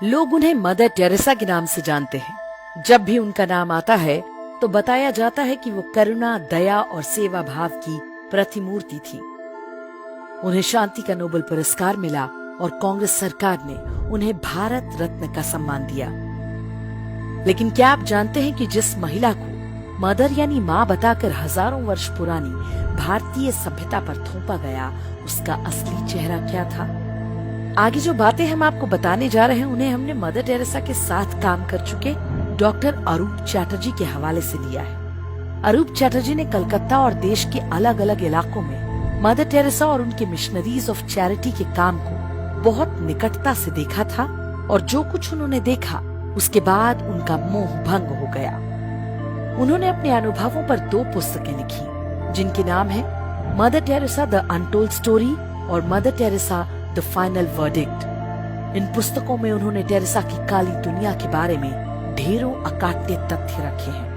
लोग उन्हें mother Teresa के नाम से जानते हैं। जब भी उनका नाम आता है तो बताया जाता है कि वो करुणा, दया और सेवा भाव की प्रतिमूर्ति थी। उन्हें शांति का नोबेल पुरस्कार मिला और कांग्रेस सरकार ने उन्हें भारत रत्न का सम्मान दिया। लेकिन क्या आप जानते हैं कि जिस महिला को मदर यानी माँ बताकर हजारों वर्ष पुरानी भारतीय सभ्यता पर थोपा गया, उसका असली चेहरा क्या था? आगे जो बातें हम आपको बताने जा रहे हैं उन्हें हमने मदर टेरेसा के साथ काम कर चुके डॉक्टर अरूप चैटर्जी के हवाले से लिया है। अरूप चैटर्जी ने कलकत्ता और देश के अलग अलग इलाकों में मदर टेरेसा और उनके मिशनरीज ऑफ चैरिटी के काम को बहुत निकटता से देखा था और जो कुछ उन्होंने देखा उसके बाद उनका मोह भंग हो गया। उन्होंने अपने अनुभवों पर 2 पुस्तकें लिखी जिनके नाम है Mother Teresa the untold story और Mother Teresa the final verdict. इन पुस्तकों में उन्होंने टेरेसा की काली दुनिया के बारे में ढेरों अकाट्य तथ्य रखे हैं।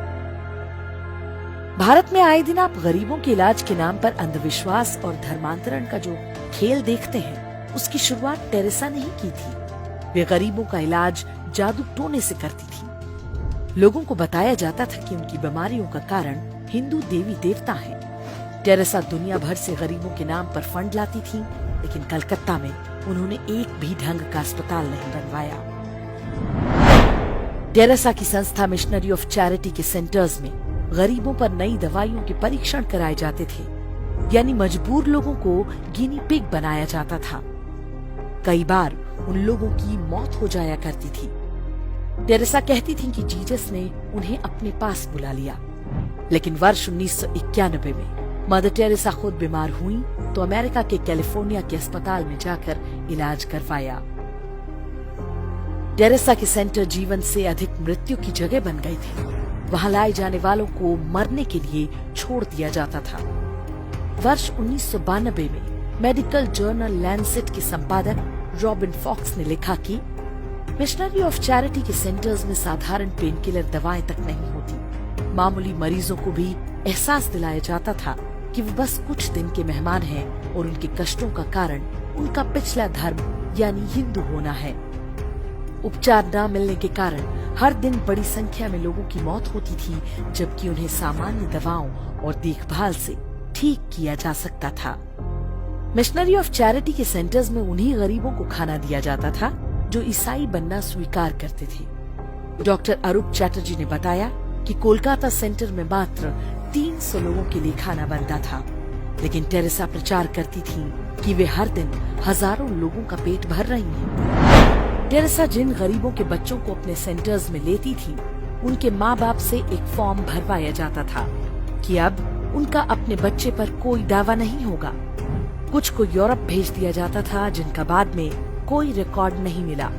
भारत में आए दिन आप गरीबों के इलाज के नाम पर अंधविश्वास और धर्मांतरण का जो खेल देखते हैं उसकी शुरुआत टेरेसा ने ही की थी। वे गरीबों का इलाज जादू टोने से करती थी। लोगों को बताया जाता था कि उनकी बीमारियों का कारण हिंदू देवी देवता हैं। टेरेसा दुनिया भर से गरीबों के नाम पर फंड लाती थी, लेकिन कलकत्ता में उन्होंने एक भी ढंग का अस्पताल नहीं बनवाया। टेरेसा की संस्था मिशनरी ऑफ चैरिटी के सेंटर्स में गरीबों पर नई दवाइयों के परीक्षण कराए जाते थे, यानी मजबूर लोगों को गिनी पिग बनाया जाता था। कई बार उन लोगों की मौत हो जाया करती थी। टेरेसा कहती थी कि जीसस ने उन्हें अपने पास बुला लिया। लेकिन वर्ष 1991 में मदर टेरेसा खुद बीमार हुई तो अमेरिका के कैलिफोर्निया के अस्पताल में जाकर इलाज करवाया। टेरेसा के सेंटर जीवन से अधिक मृत्यु की जगह बन गए थे। वहां लाए जाने वालों को मरने के लिए छोड़ दिया जाता था। वर्ष 1992 में मेडिकल जर्नल लैंसेट के संपादक रॉबिन फॉक्स ने लिखा कि मिशनरी ऑफ चैरिटी के सेंटर्स में साधारण पेन किलर दवाएं तक नहीं होती। मामूली मरीजों को भी एहसास दिलाया जाता था कि वो बस कुछ दिन के मेहमान हैं और उनके कष्टों का कारण उनका पिछला धर्म यानी हिंदू होना है। उपचार न मिलने के कारण हर दिन बड़ी संख्या में लोगों की मौत होती थी, जबकि उन्हें सामान्य दवाओं और देखभाल से ठीक किया जा सकता था। मिशनरी ऑफ चैरिटी के सेंटर्स में उन्हीं गरीबों को खाना दिया जाता था जो ईसाई बनना स्वीकार करते थे। डॉक्टर अरूप चैटर्जी ने बताया कि कोलकाता सेंटर में मात्र 300 लोगों के लिए खाना बनता था, लेकिन टेरेसा प्रचार करती थी कि वे हर दिन हजारों लोगों का पेट भर रही हैं। टेरेसा जिन गरीबों के बच्चों को अपने सेंटर्स में लेती थी, उनके माँ बाप से एक फॉर्म भरवाया जाता था कि अब उनका अपने बच्चे पर कोई दावा नहीं होगा। कुछ को यूरोप भेज दिया जाता था, जिनका बाद में कोई रिकॉर्ड नहीं मिला।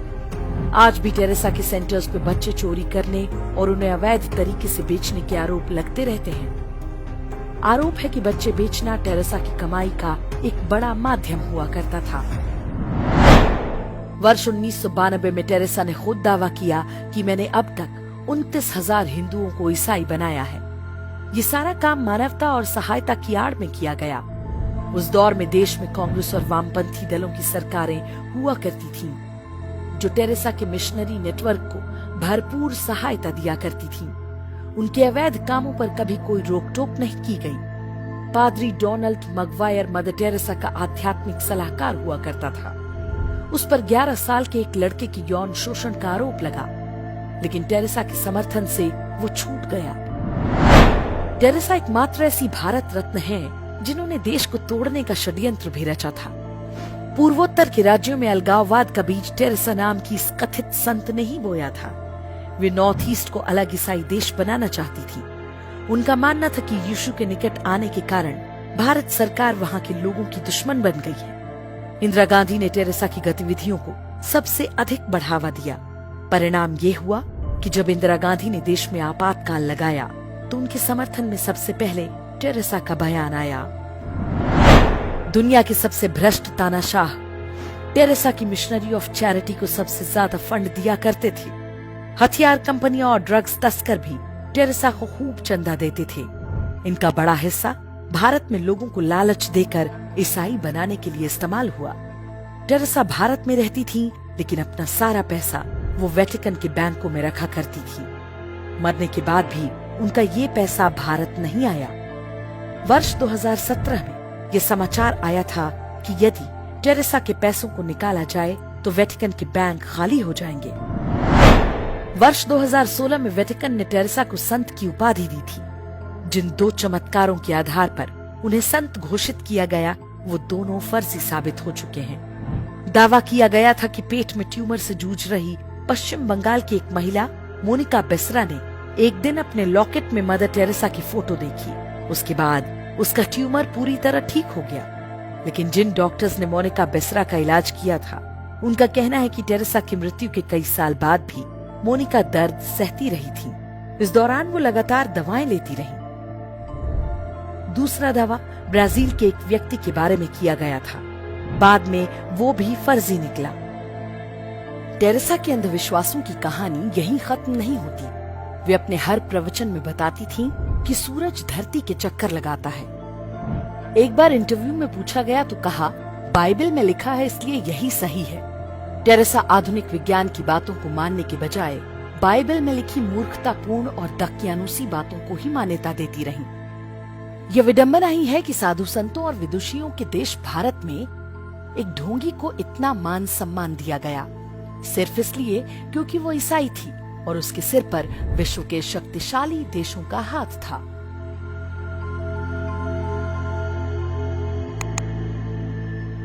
आज भी टेरेसा के सेंटर्स पे बच्चे चोरी करने और उन्हें अवैध तरीके से बेचने के आरोप लगते रहते हैं। आरोप है कि बच्चे बेचना टेरेसा की कमाई का एक बड़ा माध्यम हुआ करता था। वर्ष 1992 में टेरेसा ने खुद दावा किया कि मैंने अब तक 29,000 हिंदुओं को ईसाई बनाया है। ये सारा काम मानवता और सहायता की आड़ में किया गया। उस दौर में देश में कांग्रेस और वामपंथी दलों की सरकारें हुआ करती थीं, जो टेरेसा के मिशनरी नेटवर्क को भरपूर सहायता दिया करती थीं। उनके अवैध कामों पर कभी कोई रोक टोक नहीं की गई। पादरी डोनाल्ड मगवायर मदर टेरेसा का आध्यात्मिक सलाहकार हुआ करता था। उस पर 11 साल के एक लड़के की यौन शोषण का आरोप लगा, लेकिन टेरेसा के समर्थन से वो छूट गया। टेरेसा एकमात्र ऐसी भारत रत्न है जिन्होंने देश को तोड़ने का षड्यंत्र भी रचा था। पूर्वोत्तर के राज्यों में अलगाववाद का बीज टेरेसा नाम की इस कथित संत ने ही बोया था। वे नॉर्थ ईस्ट को अलग ईसाई देश बनाना चाहती थी। उनका मानना था कि यीशु के निकट आने के कारण भारत सरकार वहां के लोगों की दुश्मन बन गई है। इंदिरा गांधी ने टेरेसा की गतिविधियों को सबसे अधिक बढ़ावा दिया। परिणाम ये हुआ कि जब इंदिरा गांधी ने देश में आपातकाल लगाया तो उनके समर्थन में सबसे पहले टेरेसा का बयान आया। दुनिया के सबसे भ्रष्ट तानाशाह टेरेसा की मिशनरी ऑफ चैरिटी को सबसे ज्यादा फंड दिया करते थे। हथियार कंपनियां और ड्रग्स तस्कर भी टेरेसा को खूब चंदा देते थे। इनका बड़ा हिस्सा भारत में लोगों को लालच देकर ईसाई बनाने के लिए इस्तेमाल हुआ। टेरेसा भारत में रहती थी लेकिन अपना सारा पैसा वो वेटिकन के बैंकों में रखा करती थी। मरने के बाद भी उनका ये पैसा भारत नहीं आया। वर्ष 2017 में ये समाचार आया था कि यदि टेरेसा के पैसों को निकाला जाए तो वेटिकन के बैंक खाली हो जाएंगे। वर्ष 2016 में वेटिकन ने टेरेसा को संत की उपाधि दी थी। जिन 2 चमत्कारों के आधार पर उन्हें संत घोषित किया गया वो दोनों फर्जी साबित हो चुके हैं। दावा किया गया था कि पेट में ट्यूमर से जूझ रही पश्चिम बंगाल की एक महिला मोनिका बेसरा ने एक दिन अपने लॉकेट में मदर टेरेसा की फोटो देखी। उसके बाद उसका ट्यूमर पूरी तरह ठीक हो गया। लेकिन जिन डॉक्टर्स ने मोनिका बेसरा का इलाज किया था उनका कहना है कि टेरेसा की मृत्यु के कई साल बाद भी मोनिका दर्द सहती रही थी। इस दौरान वो लगातार दवाएं लेती रही। दूसरा दावा ब्राजील के एक व्यक्ति के बारे में किया गया था। बाद में वो भी फर्जी निकला। टेरेसा के अंधविश्वासों की कहानी यहीं खत्म नहीं होती। वे अपने हर प्रवचन में बताती थीं कि सूरज धरती के चक्कर लगाता है। एक बार इंटरव्यू में पूछा गया तो कहा, बाइबल में लिखा है इसलिए यही सही है। टेरेसा आधुनिक विज्ञान की बातों को मानने के बजाय बाइबल में लिखी मूर्खतापूर्ण और दकियानुसी बातों को ही मान्यता देती रहीं। यह विडंबना ही है कि साधु संतों और विदुषियों के देश भारत में एक ढोंगी को इतना मान सम्मान दिया गया, सिर्फ इसलिए क्योंकि वो ईसाई थी और उसके सिर पर विश्व के शक्तिशाली देशों का हाथ था।